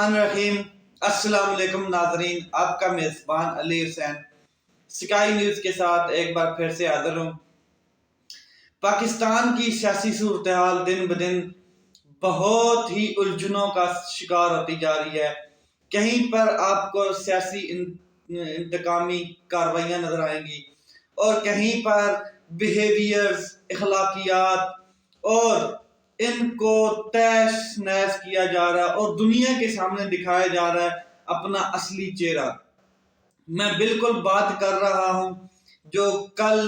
الرحمن الرحیم۔ السلام علیکم ناظرین، آپ کا میزبان علی حسین سکائی نیوز کے ساتھ ایک بار پھر سے حاضر ہوں۔ پاکستان کی سیاسی صورتحال دن بدن بہت ہی الجھنوں کا شکار ہوتی جا رہی ہے۔ کہیں پر آپ کو سیاسی انتقامی کارروائیاں نظر آئیں گی اور کہیں پر بیہیویئرز، اخلاقیات اور ان کو تیش نیش کیا جا رہا ہے اور دنیا کے سامنے دکھایا جا رہا ہے اپنا اصلی چہرہ۔ میں بالکل بات کر رہا ہوں جو کل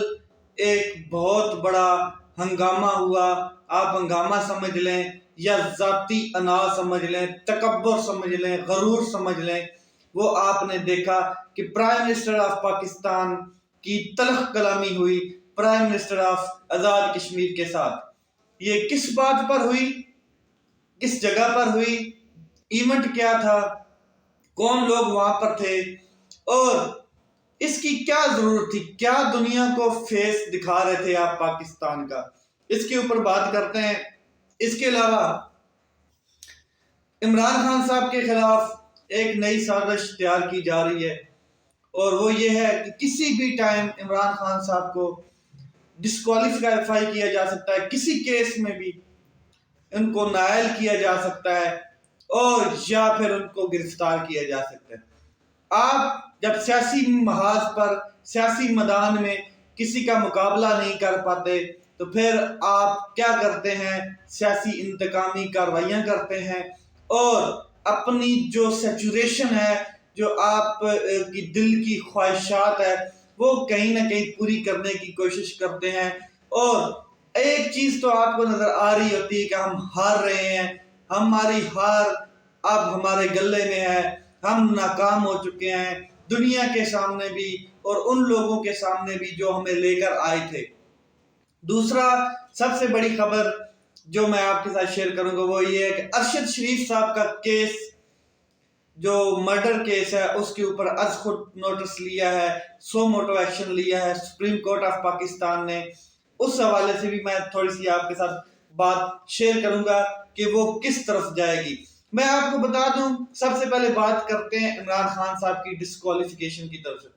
ایک بہت بڑا ہنگامہ ہوا، آپ ہنگامہ سمجھ لیں یا ذاتی انا سمجھ لیں، تکبر سمجھ لیں، غرور سمجھ لیں۔ وہ آپ نے دیکھا کہ پرائم منسٹر آف پاکستان کی تلخ کلامی ہوئی prime minister of Azad Kashmir کے ساتھ۔ یہ کس بات پر ہوئی، کس جگہ پر ہوئی، ایونٹ کیا تھا، کون لوگ وہاں پر تھے اور اس کی کیا ضرورت تھی، کیا دنیا کو فیس دکھا رہے تھے آپ پاکستان کا، اس کے اوپر بات کرتے ہیں۔ اس کے علاوہ عمران خان صاحب کے خلاف ایک نئی سازش تیار کی جا رہی ہے اور وہ یہ ہے کہ کسی بھی ٹائم عمران خان صاحب کو ڈسکوالیفائی کیا جا سکتا ہے، کسی کیس میں بھی ان کو نائل کیا جا سکتا ہے اور یا پھر ان کو گرفتار کیا جا سکتا ہے۔ آپ جب سیاسی محاذ پر، سیاسی میدان میں کسی کا مقابلہ نہیں کر پاتے تو پھر آپ کیا کرتے ہیں، سیاسی انتقامی کارروائیاں کرتے ہیں اور اپنی جو سیچوریشن ہے، جو آپ کی دل کی خواہشات ہے، وہ کہیں نہ کہیں پوری کرنے کی کوشش کرتے ہیں۔ اور ایک چیز تو آپ کو نظر آ رہی ہوتی ہے کہ ہم ہار رہے ہیں، ہماری ہار اب ہمارے گلے میں ہے، ہم ناکام ہو چکے ہیں دنیا کے سامنے بھی اور ان لوگوں کے سامنے بھی جو ہمیں لے کر آئے تھے۔ دوسرا سب سے بڑی خبر جو میں آپ کے ساتھ شیئر کروں گا وہ یہ ہے کہ ارشد شریف صاحب کا کیس، جو مرڈر کیس ہے، اس کے اوپر از خود نوٹس لیا ہے، سو موٹو ایکشن لیا ہے سپریم کورٹ آف پاکستان نے۔ اس حوالے سے بھی میں تھوڑی سی آپ کے ساتھ بات شیئر کروں گا کہ وہ کس طرف جائے گی۔ میں آپ کو بتا دوں، سب سے پہلے بات کرتے ہیں عمران خان صاحب کی ڈسکوالیفیکیشن کی طرف سے۔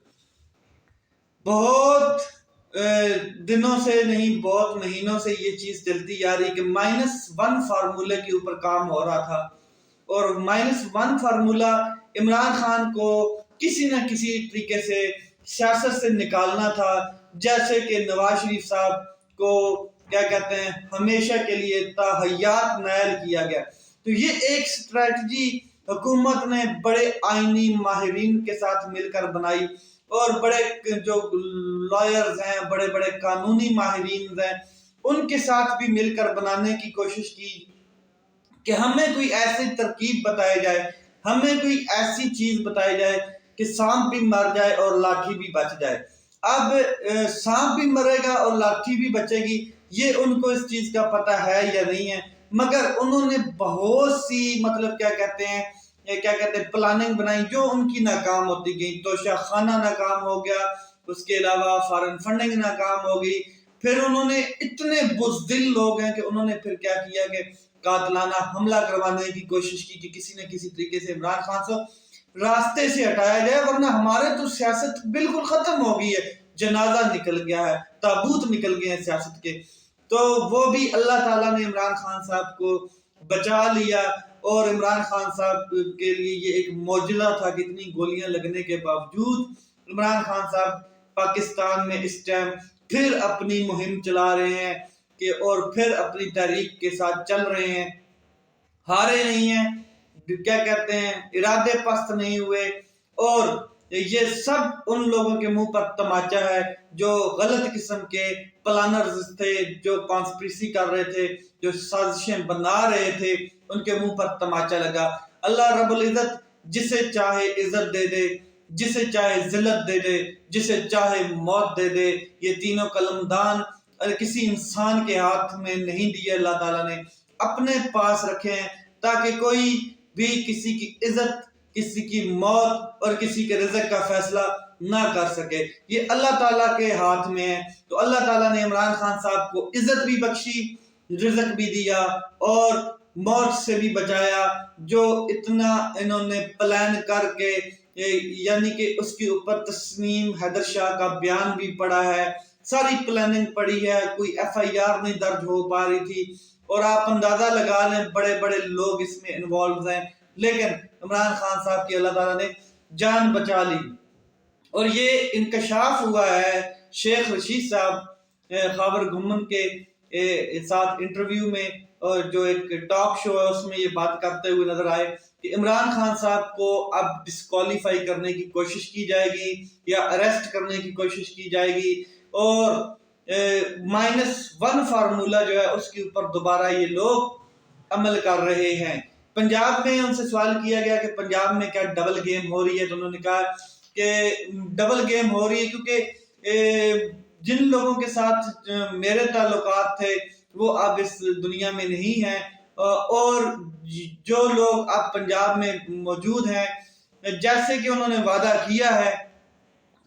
بہت دنوں سے نہیں، بہت مہینوں سے یہ چیز چلتی جا رہی کہ -1 فارمولے کے اوپر کام ہو رہا تھا اور -1 فارمولہ عمران خان کو کسی نہ کسی طریقے سے سیاست سے نکالنا تھا، جیسے کہ نواز شریف صاحب کو کیا کہتے ہیں ہمیشہ کے لیے تاحیات نائل کیا گیا۔ تو یہ ایک سٹریٹجی حکومت نے بڑے آئینی ماہرین کے ساتھ مل کر بنائی اور بڑے جو لائرز ہیں، بڑے بڑے قانونی ماہرین ہیں، ان کے ساتھ بھی مل کر بنانے کی کوشش کی کہ ہمیں کوئی ایسی ترکیب بتائی جائے، ہمیں کوئی ایسی چیز بتائی جائے کہ سانپ بھی مر جائے اور لاٹھی بھی بچ جائے۔ اب سانپ بھی مرے گا اور لاٹھی بھی بچے گی، یہ ان کو اس چیز کا پتہ ہے یا نہیں ہے، مگر انہوں نے بہت سی کیا کہتے ہیں پلاننگ بنائی جو ان کی ناکام ہوتی گئی۔ توشہ خانہ ناکام ہو گیا، اس کے علاوہ فارن فنڈنگ ناکام ہو گئی۔ پھر انہوں نے اتنے بزدل لوگ ہیں کہ انہوں نے پھر کیا کیا کہ قاتلانہ حملہ کروانے کی کوشش کی کہ کسی نہ کسی طریقے سے عمران خان سے راستے سے ہٹایا جائے، ورنہ ہمارے تو سیاست بالکل ختم ہو گئی ہے، جنازہ نکل گیا ہے، تابوت نکل گئے ہیں سیاست کے۔ تو وہ بھی اللہ تعالیٰ نے عمران خان صاحب کو بچا لیا اور عمران خان صاحب کے لیے یہ ایک معجزہ تھا کہ اتنی گولیاں لگنے کے باوجود عمران خان صاحب پاکستان میں اس ٹائم پھر اپنی مہم چلا رہے ہیں کہ اور پھر اپنی تحریک کے ساتھ چل رہے ہیں، ہارے نہیں ہیں، کیا کہتے ہیں ارادے پست نہیں ہوئے۔ اور یہ سب ان لوگوں کے منہ پر تماچا ہے جو غلط قسم کے پلانرز تھے، جو کانسپریسی کر رہے تھے، جو سازشیں بنا رہے تھے، ان کے منہ پر تماچا لگا۔ اللہ رب العزت جسے چاہے عزت دے دے، جسے چاہے ذلت دے دے، جسے چاہے موت دے دے۔ یہ تینوں قلمدان کسی انسان کے ہاتھ میں نہیں دیے، اللہ تعالیٰ نے اپنے پاس رکھے ہیں تاکہ کوئی بھی کسی کی عزت، کسی کی موت اور کسی کے رزق کا فیصلہ نہ کر سکے۔ یہ اللہ تعالیٰ کے ہاتھ میں ہے۔ تو اللہ تعالیٰ نے عمران خان صاحب کو عزت بھی بخشی، رزق بھی دیا اور موت سے بھی بچایا، جو اتنا انہوں نے پلان کر کے یعنی کہ اس کے اوپر تسنیم حیدر شاہ کا بیان بھی پڑا ہے، ساری پلاننگ پڑی ہے، کوئی ایف آئی آر نہیں درج ہو پا رہی تھی، اور آپ اندازہ لگا لیں بڑے بڑے لوگ اس میں انوالو ہیں، لیکن عمران خان صاحب کی اللہ تعالیٰ نے جان بچا لی۔ اور یہ انکشاف ہوا ہے شیخ رشید صاحب خاور گھمن کے ساتھ انٹرویو میں، اور جو ایک ٹاک شو ہے اس میں یہ بات کرتے ہوئے نظر آئے کہ عمران خان صاحب کو اب ڈسکوالیفائی کرنے کی کوشش کی جائے گی یا اریسٹ کرنے کی کوشش کی جائے گی، اور -1 فارمولہ جو ہے اس کے اوپر دوبارہ یہ لوگ عمل کر رہے ہیں۔ پنجاب میں ان سے سوال کیا گیا کہ پنجاب میں کیا ڈبل گیم ہو رہی ہے، تو انہوں نے کہا کہ ڈبل گیم ہو رہی ہے کیونکہ جن لوگوں کے ساتھ میرے تعلقات تھے وہ اب اس دنیا میں نہیں ہیں، اور جو لوگ اب پنجاب میں موجود ہیں جیسے کہ انہوں نے وعدہ کیا ہے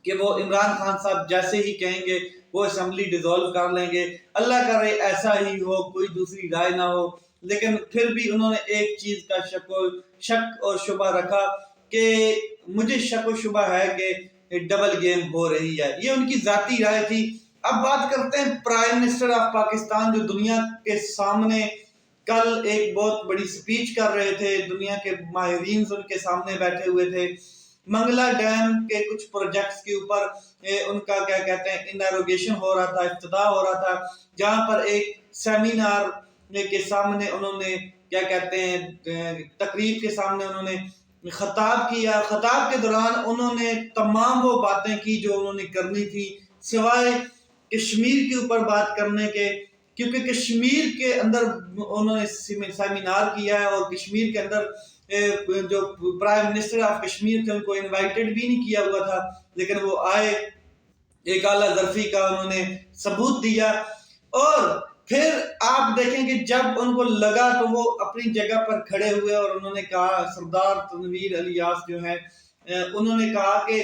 کہ وہ عمران خان صاحب جیسے ہی کہیں گے وہ اسمبلی ڈیزولو کر لیں گے، اللہ کرے ایسا ہی ہو، کوئی دوسری رائے نہ ہو، لیکن پھر بھی انہوں نے ایک چیز کا شک اور شبہ رکھا کہ مجھے شک و شبہ ہے کہ ڈبل گیم ہو رہی ہے، یہ ان کی ذاتی رائے تھی۔ اب بات کرتے ہیں پرائم منسٹر آف پاکستان، جو دنیا کے سامنے کل ایک بہت بڑی سپیچ کر رہے تھے، دنیا کے ماہرین ان کے سامنے بیٹھے ہوئے تھے، منگلا ڈیم کے کچھ پروجیکٹس کے اوپر ان کا کیا کہتے ہیں اناروگیشن ہو رہا تھا، افتتاح ہو رہا تھا، جہاں پر ایک سیمینار کے سامنے انہوں نے کیا کہتے ہیں تقریب کے سامنے انہوں نے خطاب کیا۔ خطاب کے دوران انہوں نے تمام وہ باتیں کی جو انہوں نے کرنی تھی، سوائے کشمیر کے اوپر بات کرنے کے، کیونکہ کشمیر کے اندر انہوں نے سیمینار کیا ہے، اور کشمیر کے اندر جو پرائم منسٹر آف کشمیر تھے ان کو انوائٹڈ بھی نہیں کیا ہوا تھا، لیکن وہ آئے، ایک اعلیٰ ظرفی کا انہوں نے ثبوت دیا، اور پھر آپ دیکھیں کہ جب ان کو لگا تو وہ اپنی جگہ پر کھڑے ہوئے، اور انہوں نے کہا، سردار تنویر الیاس جو ہیں انہوں نے کہا کہ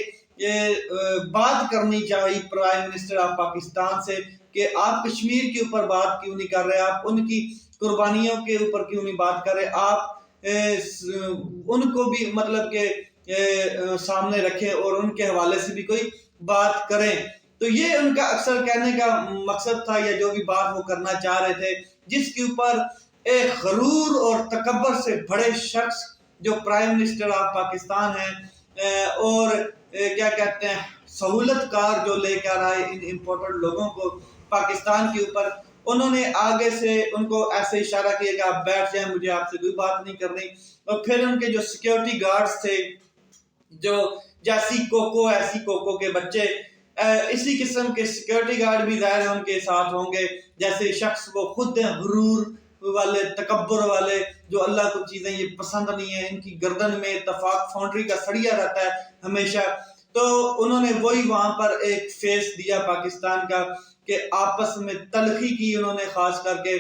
بات کرنی چاہیے پرائم منسٹر آف پاکستان سے کہ آپ کشمیر کے اوپر بات کیوں نہیں کر رہے، آپ ان کی قربانیوں کے اوپر کیوں نہیں بات کر رہے، آپ ان کو بھی مطلب کہ سامنے رکھیں اور ان کے حوالے سے بھی کوئی بات کریں۔ تو یہ ان کا اکثر کہنے کا مقصد تھا، یا جو بھی بات وہ کرنا چاہ رہے تھے، جس کے اوپر ایک غرور اور تکبر سے بڑے شخص جو پرائم منسٹر آف پاکستان ہیں اور کیا کہتے ہیں سہولت کار جو لے کر آئے ان امپورٹنٹ لوگوں کو پاکستان کے اوپر، انہوں نے آگے سے ان کو ایسے اشارہ کیا کہ آپ بیٹھ جائیں، مجھے آپ سے کوئی بات نہیں کرنی، اور پھر ان کے جو سیکیورٹی گارڈز تھے، جو جیسی کوکو ایسی کوکو کے بچے، اسی قسم کے سیکیورٹی گارڈ بھی ظاہر ان کے ساتھ ہوں گے، جیسے شخص وہ خود ہیں غرور والے، تکبر والے، جو اللہ کو چیزیں یہ پسند نہیں ہیں، ان کی گردن میں اتفاق فاؤنڈری کا سڑیا رہتا ہے ہمیشہ، تو انہوں نے وہی وہاں پر ایک فیس دیا پاکستان کا کہ آپس میں تلخی کی، انہوں نے خاص کر کے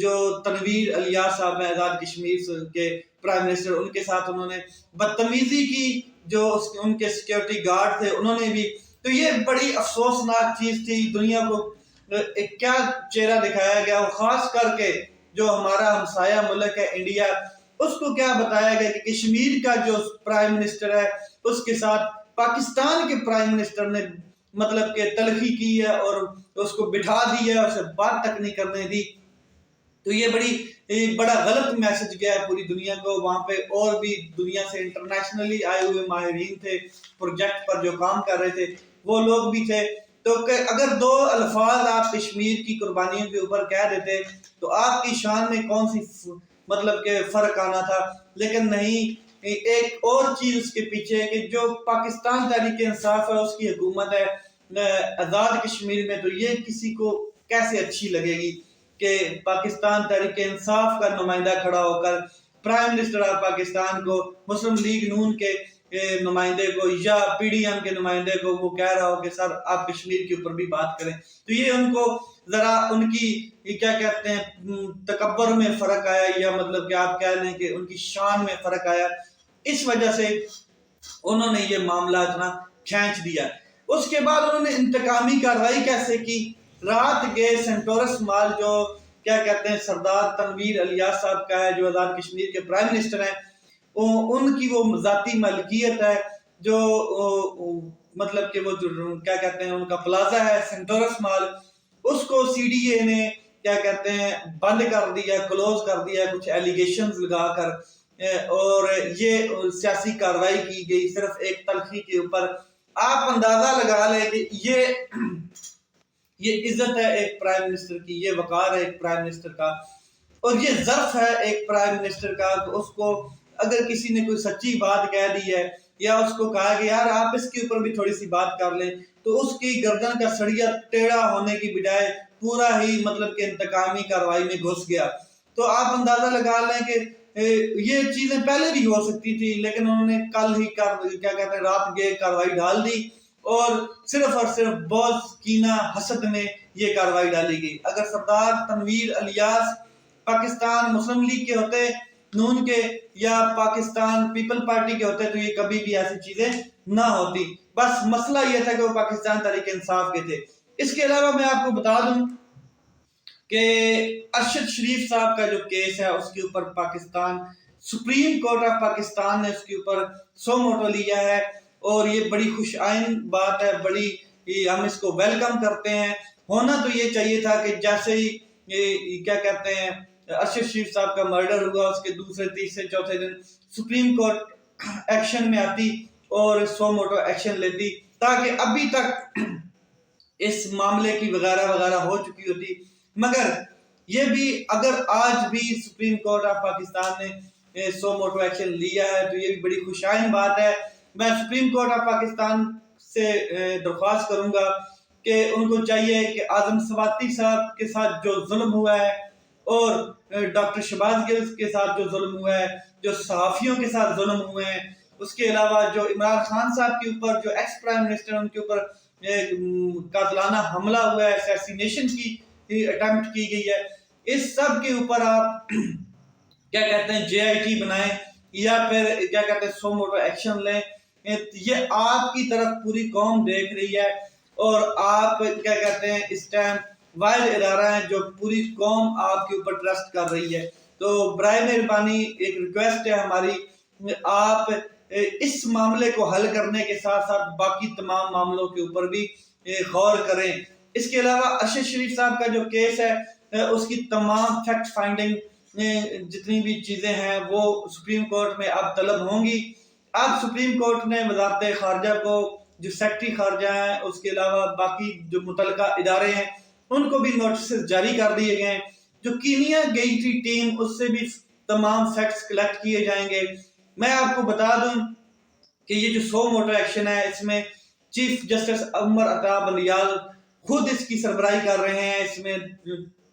جو تنویر الیاس صاحب ہیں آزاد کشمیر کے پرائم منسٹر، ان کے ساتھ انہوں نے بدتمیزی کی، جو ان کے سیکیورٹی گارڈ تھے انہوں نے بھی، تو یہ بڑی افسوسناک چیز تھی، دنیا کو ایک کیا چہرہ دکھایا گیا، اور خاص کر کے جو ہمارا ہمسایہ ملک ہے انڈیا، اس کو کیا بتایا گیا کہ کشمیر کا جو پرائم منسٹر ہے اس کے ساتھ پاکستان کے پرائم منسٹر نے مطلب کہ تلخی کی ہے اور اس کو بٹھا دی ہے، اسے بات تک نہیں کرنے دی، تو یہ بڑا غلط میسج گیا ہے پوری دنیا کو۔ وہاں پہ اور بھی دنیا سے انٹرنیشنلی آئے ہوئے ماہرین تھے، پروجیکٹ پر جو کام کر رہے تھے وہ لوگ بھی تھے، تو اگر 2 الفاظ آپ کشمیر کی قربانیوں کے اوپر کہہ دیتے تو آپ کی شان میں کون سی مطلب کہ فرق آنا تھا، لیکن نہیں، ایک اور چیز اس کے پیچھے ہے کہ جو پاکستان تحریک انصاف ہے اس کی حکومت ہے آزاد کشمیر میں، تو یہ کسی کو کیسے اچھی لگے گی کہ پاکستان تحریک انصاف کا نمائندہ کھڑا ہو کر پرائم منسٹر آف پاکستان کو، مسلم لیگ نون کے نمائندے کو یا پی ڈی ایم کے نمائندے کو وہ کہہ رہا ہو کہ سر آپ کشمیر کے اوپر بھی بات کریں، تو یہ ان کو ذرا ان کی کیا کہتے ہیں تکبر میں فرق آیا، یا مطلب کہ آپ کہہ لیں کہ ان کی شان میں فرق آیا، اس وجہ سے انہوں نے یہ معاملہ اتنا کھینچ دیا۔ اس کے بعد انہوں نے انتقامی کارروائی کیسے کی، رات گئے سینٹورس مال جو کیا کہتے ہیں سردار تنویر الیاس صاحب کا ہے جو آزاد کشمیر کے پرائم منسٹر ہیں، ان کی وہ ذاتی ملکیت ہے جو مطلب کہ وہ جو کیا کہتے ہیں ان کا پلازا ہے سینٹورس مال، اس کو سی ڈی اے نے کیا کہتے ہیں بند کر دیا، کلوز کر دیا کچھ ایلیگیشنز لگا کر، اور یہ سیاسی کارروائی کی گئی صرف ایک تلخی کے اوپر۔ آپ اندازہ لگا لیں کہ یہ عزت ہے ایک پرائم منسٹر کی، یہ وقار ہے ایک پرائم منسٹر کا، اور یہ ظرف ہے ایک پرائم منسٹر کا کہ اس کو اگر کسی نے کوئی سچی بات کہہ دی ہے یا اس کو کہا کہ یار آپ اس کے اوپر بھی تھوڑی سی بات کر لیں، تو اس کی گردن کا سڑیا ٹیڑھا ہونے کی بجائے پورا ہی مطلب کہ انتقامی کارروائی میں گھس گیا۔ تو آپ اندازہ لگا لیں کہ یہ چیزیں پہلے بھی ہو سکتی تھی، لیکن انہوں نے کل ہی کیا کہتے ہیں رات گئے کارروائی ڈال دی، اور صرف بہت کینہ حسد میں یہ کارروائی ڈالی گئی۔ اگر سردار تنویر الیاس پاکستان مسلم لیگ کے ہوتے، نون کے یا پاکستان پیپل پارٹی کے ہوتے تو یہ کبھی بھی ایسی چیزیں نہ ہوتی، بس مسئلہ یہ تھا کہ وہ پاکستان تحریک انصاف کے تھے۔ اس کے علاوہ میں آپ کو بتا دوں کہ ارشد شریف صاحب کا جو کیس ہے اس کے اوپر Pakistan supreme court of Pakistan نے اس کے اوپر سو موٹو لیا ہے، اور یہ بڑی خوش آئند بات ہے، بڑی ہم اس کو ویلکم کرتے ہیں۔ ہونا تو یہ چاہیے تھا کہ جیسے ہی کیا کہتے ہیں ارشد شریف صاحب کا مرڈر ہوا اس کے دوسرے تیسرے چوتھے دن سپریم کورٹ ایکشن میں آتی اور سو موٹو ایکشن لیتی، تاکہ ابھی تک اس معاملے کی وغیرہ وغیرہ ہو چکی ہوتی۔ مگر یہ بھی اگر آج بھی سپریم کورٹ آف پاکستان نے سو موٹو ایکشن لیا ہے تو یہ بھی بڑی خوش آئند بات ہے۔ میں سپریم کورٹ آف پاکستان سے درخواست کروں گا کہ ان کو چاہیے کہ اعظم سواتی صاحب کے ساتھ جو ظلم ہوا ہے اور ڈاکٹر شہباز گل کے ساتھ جو ظلم ہوا ہے، جو صحافیوں کے ساتھ ظلم ہوئے ہیں، اس کے علاوہ جو عمران خان صاحب کے اوپر جو ایکس پرائم منسٹر ان کے اوپر قاتلانہ حملہ ہوا ہے، اسیسینیشن کی اٹیمپٹ کی گئی ہے، اس سب کے اوپر آپ کیا کہتے ہیں جے آئی ٹی بنائیں یا پھر کیا کہتے ہیں سو موٹو ایکشن لیں۔ یہ آپ کی طرف پوری قوم دیکھ رہی ہے، اور آپ کیا کہتے ہیں اس ٹائم واحد ادارہ ہیں جو پوری قوم آپ کے اوپر ٹرسٹ کر رہی ہے۔ تو برائے مہربانی ایک ریکویسٹ ہے ہماری، آپ اس معاملے کو حل کرنے کے ساتھ ساتھ باقی تمام معاملوں کے اوپر بھی غور کریں۔ اس کے علاوہ ارشد شریف صاحب کا جو کیس ہے اس کی تمام فیکٹ فائنڈنگ جتنی بھی چیزیں ہیں وہ سپریم کورٹ میں اب طلب ہوں گی۔ اب سپریم کورٹ نے وزارت خارجہ کو، جو سیکٹری خارجہ ہیں، اس کے علاوہ باقی جو متعلقہ ادارے ہیں ان کو بھی نوٹسز جاری کر دیے گئے ہیں۔ جو کینیا گئی تھی ٹیم اس سے بھی تمام فیکٹس کلیکٹ کیے جائیں گے۔ میں آپ کو بتا دوں کہ یہ جو سو موٹو ایکشن ہے اس میں چیف جسٹس عمر عطا بندیال خود اس کی سربراہی کر رہے ہیں۔ اس میں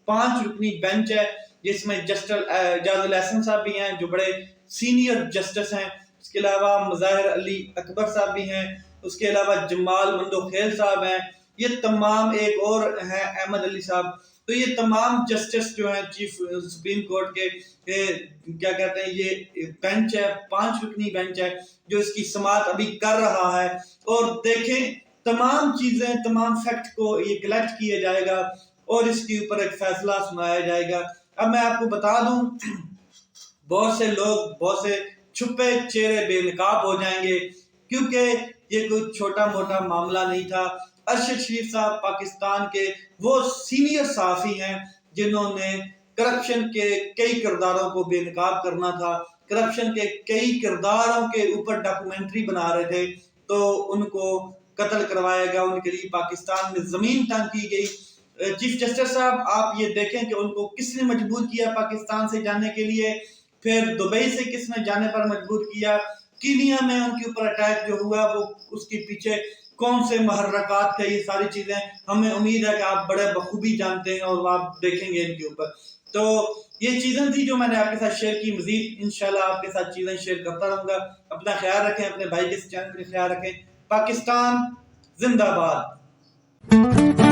5 رکنی بینچ ہے جس میں جسٹس اعجاز الاحسن صاحب بھی ہیں جو بڑے سینئر جسٹس ہیں، اس کے علاوہ مظاہر علی اکبر صاحب بھی ہیں، اس کے علاوہ جمال مندوخیل صاحب ہیں، یہ تمام ایک اور ہیں احمد علی صاحب۔ تو یہ تمام جسٹس جو ہیں چیف سپریم کورٹ کے کیا کہتے ہیں یہ بینچ ہے، 5 رکنی بینچ ہے جو اس کی سماعت ابھی کر رہا ہے، اور دیکھیں تمام چیزیں تمام فیکٹ کو یہ کلیکٹ کیا جائے گا اور اس کے اوپر ایک فیصلہ سنایا جائے گا۔ اب میں آپ کو بتا دوں بہت سے لوگ، بہت سے چھپے چہرے بے نقاب ہو جائیں گے کیونکہ یہ کوئی چھوٹا موٹا معاملہ نہیں تھا۔ ارشد شریف صاحب پاکستان کے وہ سینئر صحافی ہیں جنہوں نے کرپشن کے کئی کرداروں کو بے نقاب کرنا تھا، کرپشن کے کئی کرداروں کے اوپر ڈاکومنٹری بنا رہے تھے، تو ان کو قتل کروایا گیا، ان کے لیے پاکستان میں زمین تنگ کی گئی۔ چیف جسٹس صاحب آپ یہ دیکھیں کہ ان کو کس نے مجبور کیا پاکستان سے جانے کے لیے، پھر دبئی سے کس نے جانے پر مجبور کیا، کینیا میں ان کے اوپر اٹیک جو ہوا وہ اس کے پیچھے کون سے محرکات تھے، یہ ساری چیزیں ہمیں امید ہے کہ آپ بڑے بخوبی جانتے ہیں اور آپ دیکھیں گے ان کے اوپر۔ تو یہ چیزیں تھی جو میں نے آپ کے ساتھ شیئر کی، مزید انشاءاللہ آپ کے ساتھ چیزیں شیئر کرتا رہوں گا۔ اپنا خیال رکھیں، اپنے بھائی کے چینل کا خیال رکھیں۔ پاکستان زندہ باد۔